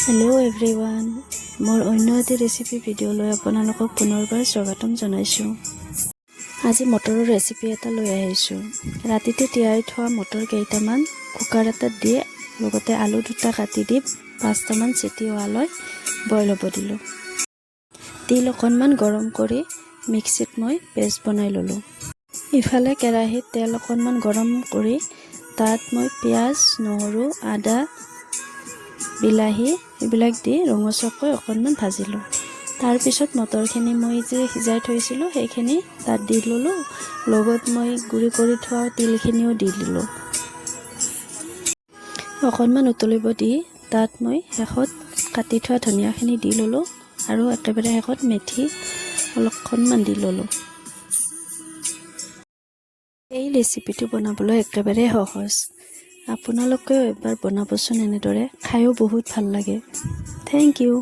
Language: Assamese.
হেল্ল' এভৰিৱান, মোৰ অন্য এটি ৰেচিপি ভিডিঅ'লৈ আপোনালোকক পুনৰবাৰ স্বাগতম জনাইছোঁ। আজি মটৰৰ ৰেচিপি এটা লৈ আহিছোঁ। ৰাতিতে তিয়াই থোৱা মটৰ কেইটামান কুকাৰ এটাত দি লগতে আলু দুটা কাটি দি 5টামান চিটি হোৱালৈ বইল হ'ব দিলোঁ। তিল অকণমান গৰম কৰি মিক্সিত মই পেষ্ট বনাই ল'লোঁ। ইফালে কেৰাহীত তেল অকণমান গৰম কৰি তাত মই পিঁয়াজ, নহৰু, আদা, বিলাহী এইবিলাক দি ৰঙচুৱাকৈ অকণমান ভাজিলোঁ। তাৰপিছত মটৰখিনি মই যে সিজাই থৈছিলোঁ সেইখিনি তাত দি ল'লোঁ। লগত মই গুড়ি কৰি থোৱা তিলখিনিও দি দিলোঁ। অকণমান উতলিব দি তাত মই শেষত কাটি থোৱা ধনিয়াখিনি দি ল'লোঁ আৰু একেবাৰে শেষত মেথি অলপমান দি ল'লোঁ। এই ৰেচিপিটো বনাবলৈ একেবাৰে সহজ। আপোনালোকেও এবাৰ বনাবচোন এনেদৰে, খায়ো বহুত ভাল লাগে। Thank U.